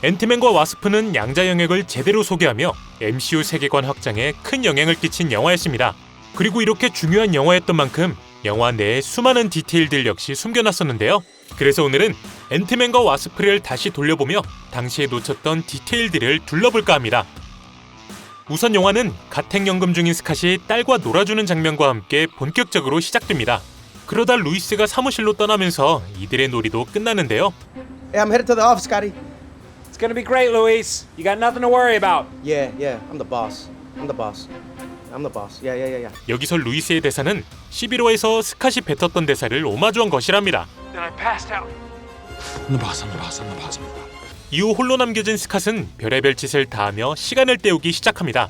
앤트맨과 와스프는 양자 영역을 제대로 소개하며 MCU 세계관 확장에 큰 영향을 끼친 영화였습니다. 그리고 이렇게 중요한 영화였던 만큼 영화 내에 수많은 디테일들 역시 숨겨놨었는데요. 그래서 오늘은 앤트맨과 와스프를 다시 돌려보며 당시에 놓쳤던 디테일들을 둘러볼까 합니다. 우선 영화는 가택연금 중인 스캇이 딸과 놀아주는 장면과 함께 본격적으로 시작됩니다. 그러다 루이스가 사무실로 떠나면서 이들의 놀이도 끝나는데요. Hey, I'm headed to the office, Scotty. It's gonna be great, Luis. You got nothing to worry about. Yeah, I'm the boss. I'm the boss. Yeah. 여기서 루이스의 대사는 11호에서 스캇이 뱉었던 대사를 오마주한 것이랍니다. Then I passed out. I'm the boss. 이후 홀로 남겨진 스캇은 별의별 짓을 다하며 시간을 때우기 시작합니다.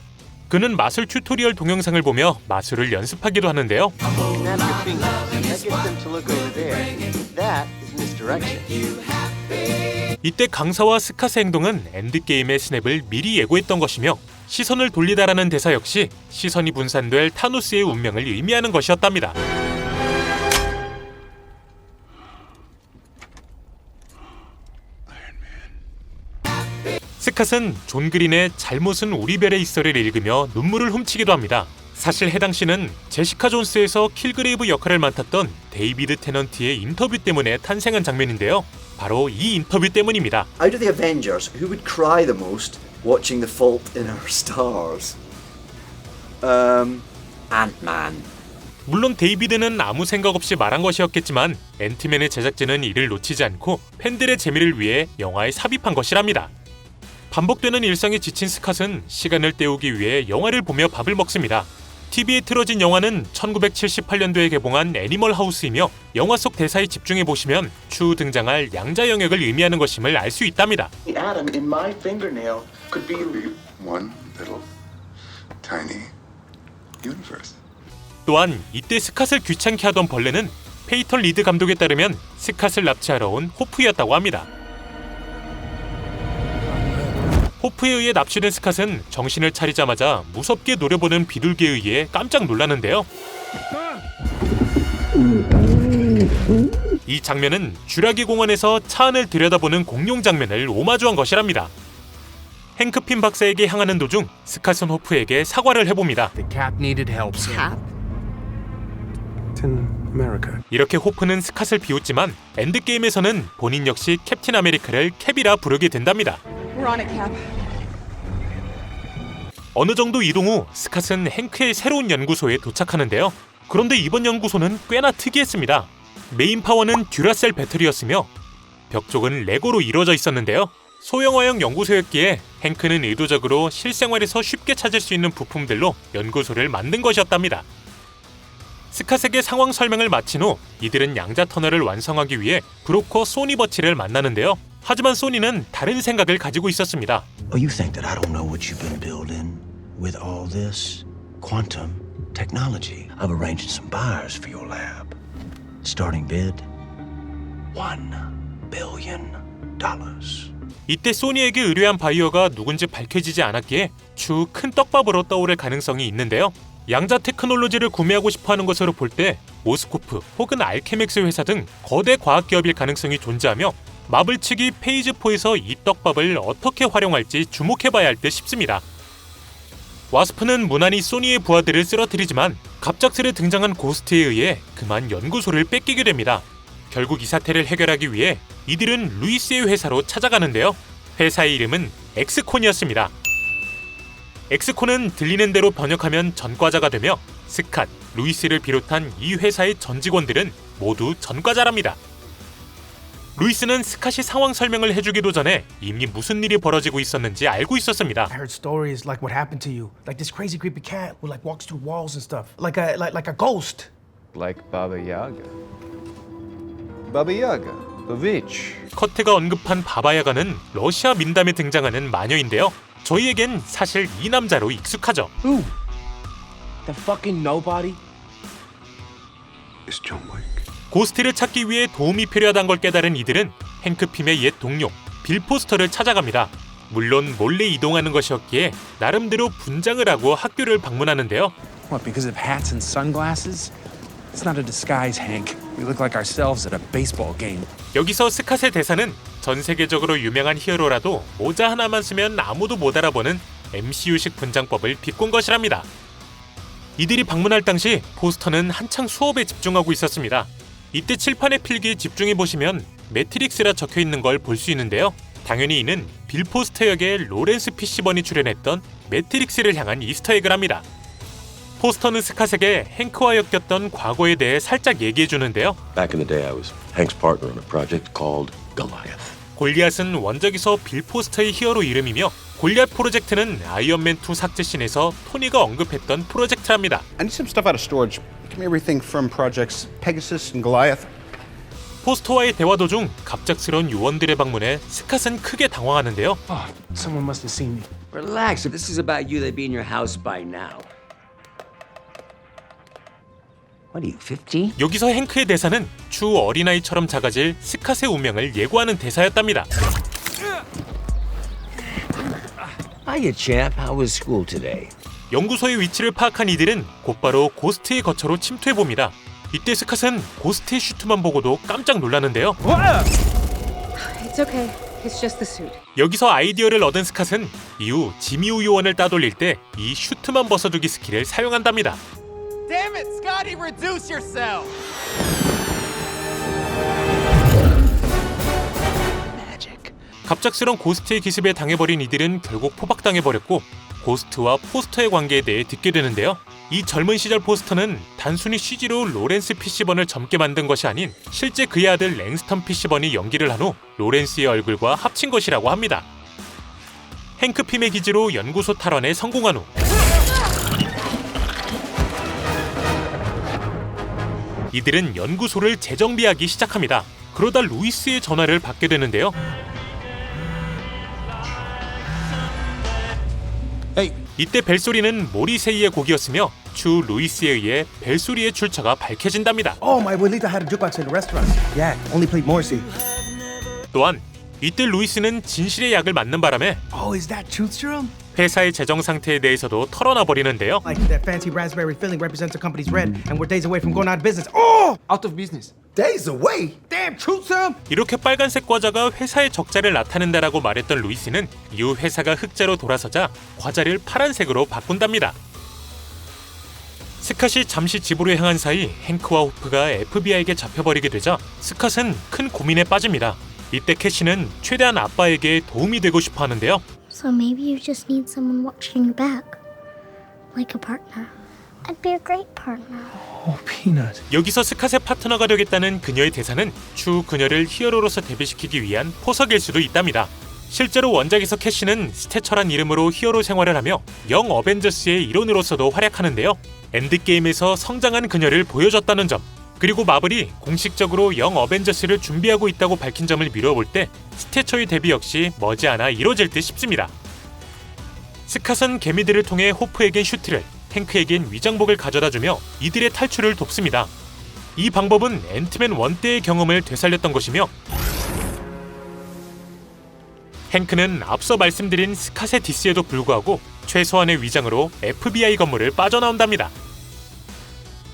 그는 마술 튜토리얼 동영상을 보며 마술을 연습하기도 하는데요. 이때 강사와 스캇의 행동은 엔드게임의 스냅을 미리 예고했던 것이며 시선을 돌리다라는 대사 역시 시선이 분산될 타노스의 운명을 의미하는 것이었답니다. 스캇은 존 그린의 잘못은 우리 별에 있어를 읽으며 눈물을 훔치기도 합니다. 사실 해당 시는 제시카 존스에서 킬그레이브 역할을 맡았던 데이비드 테넌트의 인터뷰 때문에 탄생한 장면인데요. 바로 이 인터뷰 때문입니다. Out of the Avengers, who would cry the most watching The Fault in Our Stars? Ant-Man. 물론 데이비드는 아무 생각 없이 말한 것이었겠지만 앤트맨의 제작진은 이를 놓치지 않고 팬들의 재미를 위해 영화에 삽입한 것이랍니다. 반복되는 일상에 지친 스캇은 시간을 때우기 위해 영화를 보며 밥을 먹습니다. TV에 틀어진 영화는 1978년도에 개봉한 애니멀 하우스이며 영화 속 대사에 집중해보시면 추후 등장할 양자 영역을 의미하는 것임을 알 수 있답니다. The atom in my fingernail could be one little tiny universe. 또한 이때 스캇을 귀찮게 하던 벌레는 페이턴 리드 감독에 따르면 스캇을 납치하러 온 호프였다고 합니다. 호프에 의해 납치된 스캇은 정신을 차리자마자 무섭게 노려보는 비둘기에 의해 깜짝 놀라는데요. 이 장면은 쥐라기 공원에서 차 안을 들여다보는 공룡 장면을 오마주한 것이랍니다. 행크핀 박사에게 향하는 도중 스캇은 호프에게 사과를 해봅니다. The cap needed help. Cap? It's in America. 이렇게 호프는 스캇을 비웃지만 엔드게임에서는 본인 역시 캡틴 아메리카를 캡이라 부르게 된답니다. We're on it, Cap. 어느 정도 이동 후 스캇은 행크의 새로운 연구소에 도착하는데요. 그런데 이번 연구소는 꽤나 특이했습니다. 메인 파워는 듀라셀 배터리였으며 벽 쪽은 레고로 이루어져 있었는데요. 소형화형 연구소였기에 행크는 의도적으로 실생활에서 쉽게 찾을 수 있는 부품들로 연구소를 만든 것이었답니다. 스캇에게 상황 설명을 마친 후 이들은 양자 터널을 완성하기 위해 브로커 소니 버치를 만나는데요. 하지만 소니는 다른 생각을 가지고 있었습니다. Oh, you think that I don't know what you've been building with all this quantum technology? I've arranged some buyers for your lab. Starting bid $1 billion. 이때 소니에게 의뢰한 바이어가 누군지 밝혀지지 않았기에 추후 큰 떡밥으로 떠오를 가능성이 있는데요. 양자 테크놀로지를 구매하고 싶어하는 것으로 볼 때 모스코프 혹은 알케맥스 회사 등 거대 과학기업일 가능성이 존재하며 마블 측이 페이즈 4에서 이 떡밥을 어떻게 활용할지 주목해봐야 할 듯 싶습니다. 와스프는 무난히 소니의 부하들을 쓰러뜨리지만 갑작스레 등장한 고스트에 의해 그만 연구소를 뺏기게 됩니다. 결국 이 사태를 해결하기 위해 이들은 루이스의 회사로 찾아가는데요. 회사의 이름은 엑스콘이었습니다. 엑스콘은 들리는 대로 번역하면 전과자가 되며 스캇, 루이스를 비롯한 이 회사의 전 직원들은 모두 전과자랍니다. 루이스는 스캇이 상황 설명을 해주기도 전에 이미 무슨 일이 벌어지고 있었는지 알고 있었습니다. I heard stories like what happened to you, like this crazy creepy cat who like walks through walls and stuff, like a ghost. Like Baba Yaga. Baba Yaga, the witch. 커트가 언급한 바바야가는 러시아 민담에 등장하는 마녀인데요. 저희에겐 사실 이 남자로 익숙하죠. Who? The fucking nobody? It's John Wick. 고스트를 찾기 위해 도움이 필요하다는 걸 깨달은 이들은 행크핌의 옛 동료 빌 포스터를 찾아갑니다. 물론 몰래 이동하는 것이었기에 나름대로 분장을 하고 학교를 방문하는데요. What, because of hats and sunglasses? It's not a disguise, Hank. We look like ourselves at a baseball game. 여기서 스캇의 대사는 전 세계적으로 유명한 히어로라도 모자 하나만 쓰면 아무도 못 알아보는 MCU식 분장법을 비꼰 것이랍니다. 이들이 방문할 당시 포스터는 한창 수업에 집중하고 있었습니다. 이때 칠판의 필기에 집중해보시면 매트릭스라 적혀있는 걸 볼 수 있는데요. 당연히 이는 빌 포스터 역의 로렌스 피시번이 출연했던 매트릭스를 향한 이스터에그랍니다. 포스터는 스캇에게 행크와 엮였던 과거에 대해 살짝 얘기해주는데요. Back in the day, I was Hank's partner on a project called Goliath. 골리앗은 원작에서 빌 포스터의 히어로 이름이며 골리앗 프로젝트는 아이언맨2 삭제신에서 토니가 언급했던 프로젝트랍니다. I need some stuff out of storage. Give me everything from projects Pegasus and Goliath. 포스터와의 대화 도중 갑작스러운 요원들의 방문에 스캇은 크게 당황하는데요. Oh, someone must have seen me. Relax. If this is about you, they'd be in your house by now. What are you, 50? 여기서 행크의 대사는 추 어린아이처럼 작아질 스캇의 운명을 예고하는 대사였답니다. Hiya, champ. How was school today? 연구소의 위치를 파악한 이들은 곧바로 고스트의 거처로 침투해봅니다. 이때 스캇은 고스트의 슈트만 보고도 깜짝 놀라는데요. It's okay. It's just the suit. 여기서 아이디어를 얻은 스캇은 이후 지미우 요원을 따돌릴 때 이 슈트만 벗어두기 스킬을 사용한답니다. Damn it, Scotty, reduce yourself. 갑작스런 고스트의 기습에 당해버린 이들은 결국 포박당해버렸고 고스트와 포스터의 관계에 대해 듣게 되는데요. 이 젊은 시절 포스터는 단순히 CG로 로렌스 피시번을 젊게 만든 것이 아닌 실제 그의 아들 랭스턴 피시번이 연기를 한 후 로렌스의 얼굴과 합친 것이라고 합니다. 행크 핌의 기지로 연구소 탈환에 성공한 후 이들은 연구소를 재정비하기 시작합니다. 그러다 루이스의 전화를 받게 되는데요. 이때 벨소리는 모리세이의 곡이었으며 추 루이스에 의해 벨소리의 출처가 밝혀진답니다. Oh, my abuelita had a jukebox in the restaurant. Yeah, only played Morrissey. 또한 이때 루이스는 진실의 약을 맞는 바람에 Oh, is that truth serum? 회사의 재정 상태에 대해서도 털어놔 버리는데요. Like that fancy raspberry filling represents the company's red, and we're days away from going out of business. Oh, out of business. Days away? Damn, truth serum. 이렇게 빨간색 과자가 회사의 적자를 나타낸다라고 말했던 루이스는 이후 회사가 흑자로 돌아서자 과자를 파란색으로 바꾼답니다. 스캇이 잠시 집으로 향한 사이 행크와 호프가 FBI에게 잡혀버리게 되자 스캇은 큰 고민에 빠집니다. 이때 캐시는 최대한 아빠에게 도움이 되고 싶어 하는데요. So maybe you just need someone watching your back, like a partner. I'd be a great partner. Oh, Peanut. 여기서 스캇의 파트너가 되겠다는 그녀의 대사는 추 그녀를 히어로로서 데뷔시키기 위한 포석일 수도 있답니다. 실제로 원작에서 캐시는 스태처란 이름으로 히어로 생활을 하며 영 어벤져스의 일원으로서도 활약하는데요. 엔드게임에서 성장한 그녀를 보여줬다는 점, 그리고 마블이 공식적으로 영 어벤져스를 준비하고 있다고 밝힌 점을 미뤄볼 때 스태처의 데뷔 역시 머지않아 이뤄질 듯 싶습니다. 스캇은 개미들을 통해 호프에겐 슈트를, 행크에겐 위장복을 가져다주며 이들의 탈출을 돕습니다. 이 방법은 앤트맨 1 때의 경험을 되살렸던 것이며 행크는 앞서 말씀드린 스캇의 디스에도 불구하고 최소한의 위장으로 FBI 건물을 빠져나온답니다.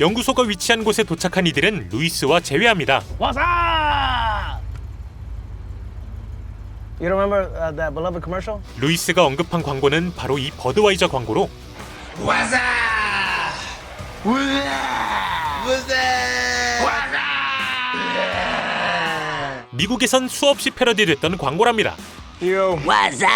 연구소가 위치한 곳에 도착한 이들은 루이스와 재회합니다. What's up? You don't remember that beloved commercial? 루이스가 언급한 광고는 바로 이 버드와이저 광고로 What's up? What's up? 미국에선 수없이 패러디됐던 광고랍니다. What's up?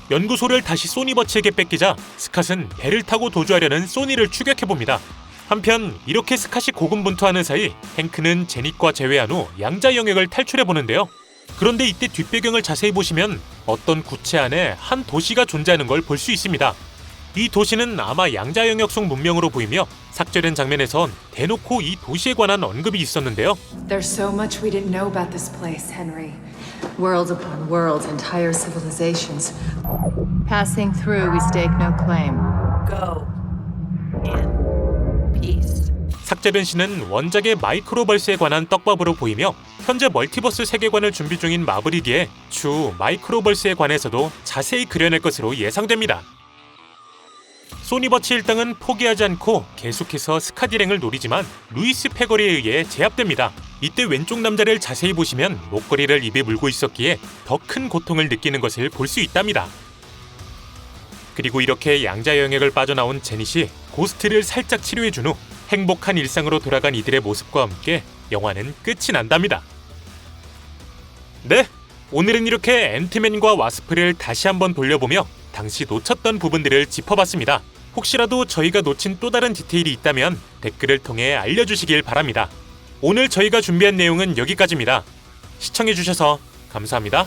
연구소를 다시 소니버치에게 뺏기자 스캇은 배를 타고 도주하려는 소니를 추격해봅니다. 한편 이렇게 스캇이 고군분투하는 사이 행크는 제닉과 재회한 후 양자 영역을 탈출해보는데요. 그런데 이때 뒷배경을 자세히 보시면 어떤 구체 안에 한 도시가 존재하는 걸 볼 수 있습니다. 이 도시는 아마 양자 영역 속 문명으로 보이며 삭제된 장면에선 대놓고 이 도시에 관한 언급이 있었는데요. There's so much we didn't know about this place, Henry. Worlds upon worlds, entire civilizations. Passing through, we stake no claim. Go in peace. 삭제된 씬은 원작의 마이크로벌스에 관한 떡밥으로 보이며 현재 멀티버스 세계관을 준비 중인 마블이기에 추후 마이크로벌스에 관해서도 자세히 그려낼 것으로 예상됩니다. 소니버치 일당은 포기하지 않고 계속해서 스캇 일행을 노리지만 루이스 패거리에 의해 제압됩니다. 이때 왼쪽 남자를 자세히 보시면 목걸이를 입에 물고 있었기에 더 큰 고통을 느끼는 것을 볼 수 있답니다. 그리고 이렇게 양자 영역을 빠져나온 제닛이 고스트를 살짝 치료해준 후 행복한 일상으로 돌아간 이들의 모습과 함께 영화는 끝이 난답니다. 네, 오늘은 이렇게 앤트맨과 와스프를 다시 한번 돌려보며 당시 놓쳤던 부분들을 짚어봤습니다. 혹시라도 저희가 놓친 또 다른 디테일이 있다면 댓글을 통해 알려주시길 바랍니다. 오늘 저희가 준비한 내용은 여기까지입니다. 시청해주셔서 감사합니다.